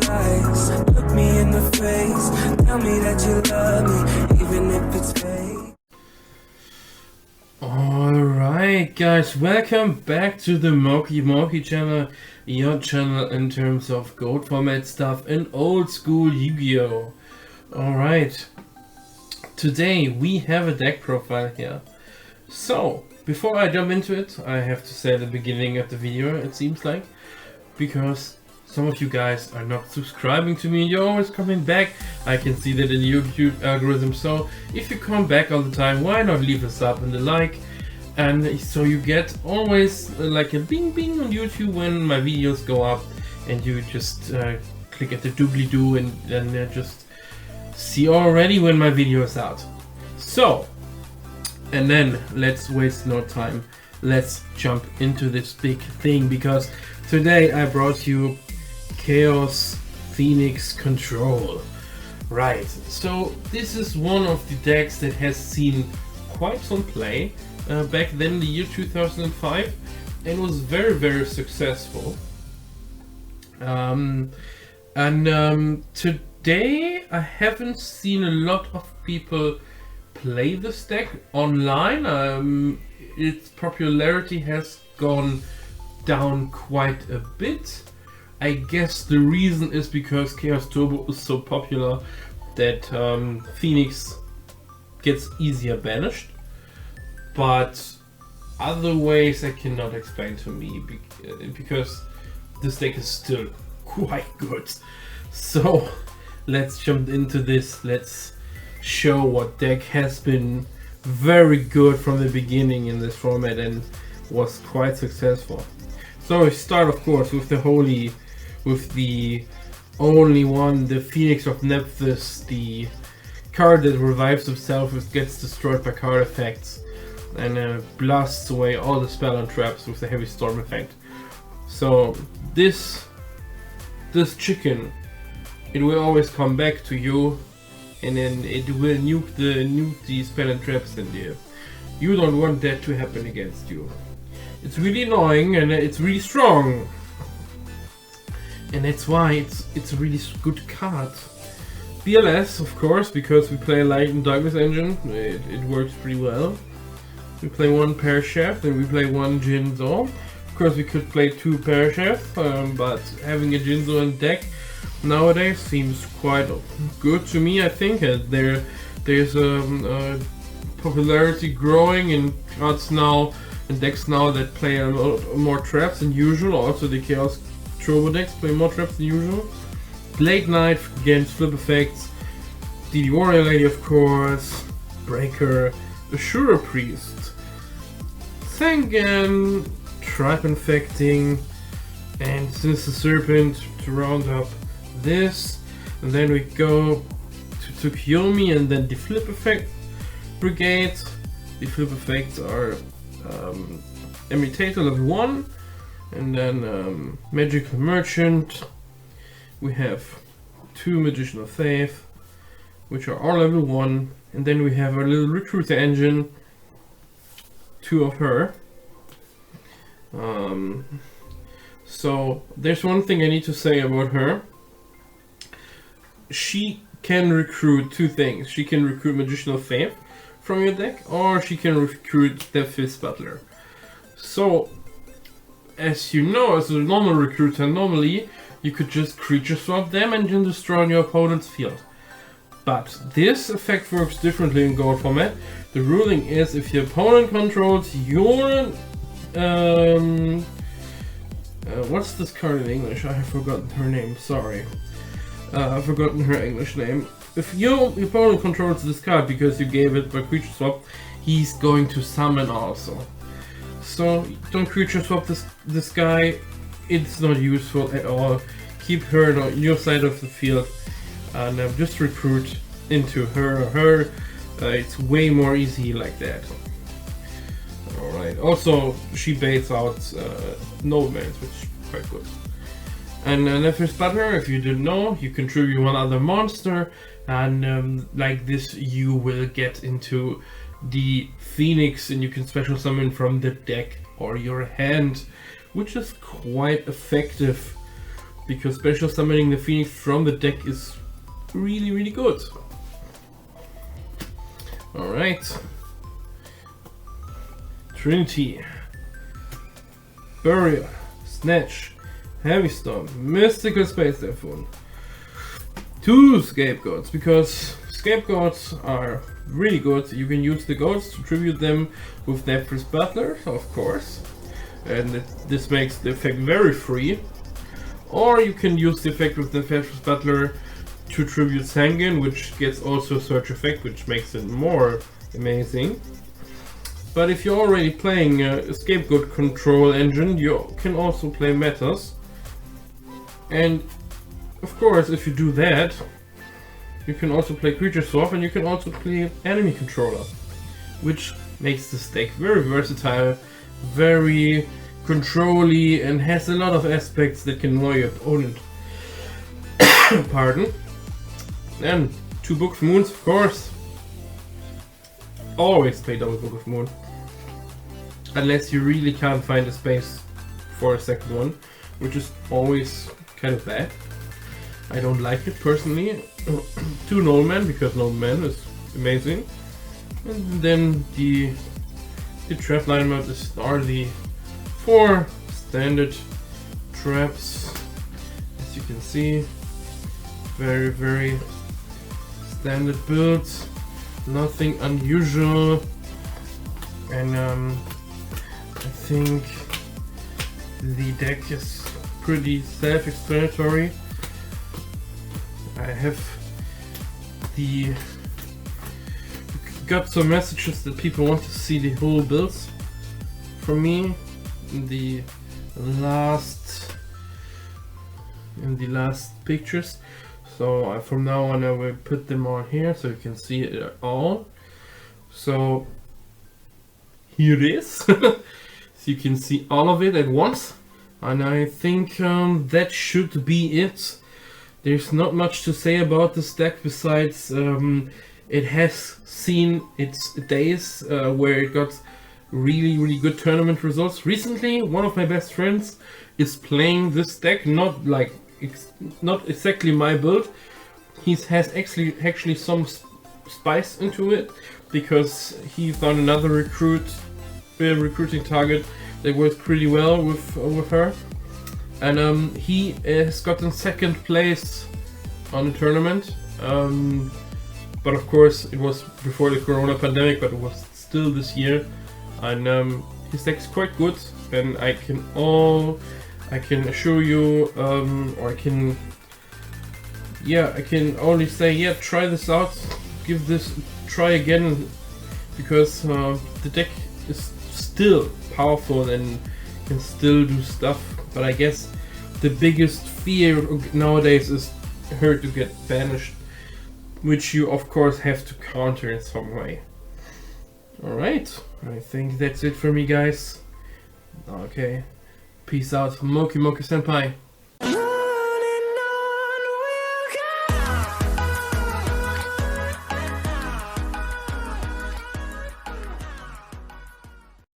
eyes, look me in the face, tell me that you love me, even if it's fake. Alright guys, welcome back to the Mokey channel, your channel in terms of gold format stuff and old school Yu-Gi-Oh! Alright, today we have a deck profile here. So, before I jump into it, I have to say at the beginning of the video, it seems like, because some of you guys are not subscribing to me and you're always coming back. I can see that in the YouTube algorithm, so if you come back all the time, why not leave a sub and a like, and so you get always like a bing bing on YouTube when my videos go up, and you just click at the doobly-doo and then just see already when my video is out. So, and then let's waste no time, let's jump into this big thing, because today I brought you Chaos Phoenix Control. Right, so this is one of the decks that has seen quite some play back then in the year 2005 and was very successful. Today I haven't seen a lot of people play this deck online. Its popularity has gone down quite a bit. I guess the reason is because Chaos Turbo is so popular that Phoenix gets easier banished, but other ways I cannot explain to me because this deck is still quite good. So let's jump into this. Let's show what deck has been very good from the beginning in this format and was quite successful. So we start of course with the only one, the Phoenix of Nephthys, the card that revives himself if gets destroyed by card effects and blasts away all the spell and traps with the heavy storm effect. So this chicken, it will always come back to you, and then it will nuke the spell and traps in there. You don't want that to happen against you. It's really annoying and it's really strong, and that's why it's a really good card. BLS, of course, because we play Light and Darkness engine, it works pretty well. We play one Parashaft and we play one Jinzo. Of course we could play two Parashaft, but having a Jinzo in deck nowadays seems quite good to me, I think. There's a popularity growing in cards now and decks now that play a lot more traps than usual. Also the Chaos Turbo decks play more traps than usual. Late Night against flip effects, DD Warrior Lady of course, Breaker, Ashura Priest, Sangan, Tribe Infecting, and Sinister Serpent to round up this. And then we go to Tsukiyomi and then the flip effect brigade. The flip effects are Imitator level 1, and then Magical Merchant. We have two Magician of Faith, which are all level 1, and then we have our little Recruiter engine, two of her. So there's one thing I need to say about her. She can recruit two things. She can recruit Magician of Faith from your deck, or she can recruit the Fist Butler. So, as you know, as a normal recruiter, normally you could just creature swap them and then destroy on your opponent's field. But this effect works differently in gold format. The ruling is if your opponent controls your what's this card in English? I have forgotten her name, sorry. I've forgotten her English name. If your opponent controls this card because you gave it by creature swap, he's going to summon also. So don't creature swap this guy, it's not useful at all. Keep her on your side of the field and just recruit into her. It's way more easy like that. Alright, also she baits out nomads, which is quite good. And Nephthys Butler, if you didn't know, you contribute one other monster, and like this you will get into the Phoenix and you can special summon from the deck or your hand, which is quite effective because special summoning the Phoenix from the deck is really good. Alright. Trinity. Burial. Snatch. Heavy Storm. Mystical Space Typhoon. 2 Scapegoats, because Scapegoats are really good. You can use the goats to tribute them with Nephris Butler, of course. And this makes the effect very free. Or you can use the effect with Nephris Butler to tribute Sanguine, which gets also a search effect, which makes it more amazing. But if you're already playing a Scapegoat control engine, you can also play metas. And of course, if you do that, you can also play Creature Swap, and you can also play Enemy Controller, which makes this deck very versatile, very control-y, and has a lot of aspects that can annoy your opponent. Pardon. And 2 Book of Moons, of course. Always play double Book of Moon, unless you really can't find a space for a second one, which is always kind of bad. I don't like it personally. 2 Null Man, because Null Man is amazing. And then the trap lineup are the 4 standard traps, as you can see. Very standard builds, nothing unusual, and I think the deck is pretty self-explanatory. I have got some messages that people want to see the whole builds from me in the last pictures. So from now on I will put them on here so you can see it all. So here it is. So you can see all of it at once. And I think that should be it. There's not much to say about this deck besides it has seen its days where it got really good tournament results. Recently, one of my best friends is playing this deck, not exactly my build. He has actually some spice into it, because he found another recruiting target that works pretty well with her. And he has gotten 2nd place on the tournament. But of course it was before the Corona pandemic, but it was still this year. And his deck is quite good, and I can assure you, or I can only say, yeah, try this out, give this a try again, because the deck is still powerful and can still do stuff. But I guess the biggest fear nowadays is her to get banished, which you of course have to counter in some way. Alright, I think that's it for me, guys. Okay, peace out from Mokey Senpai.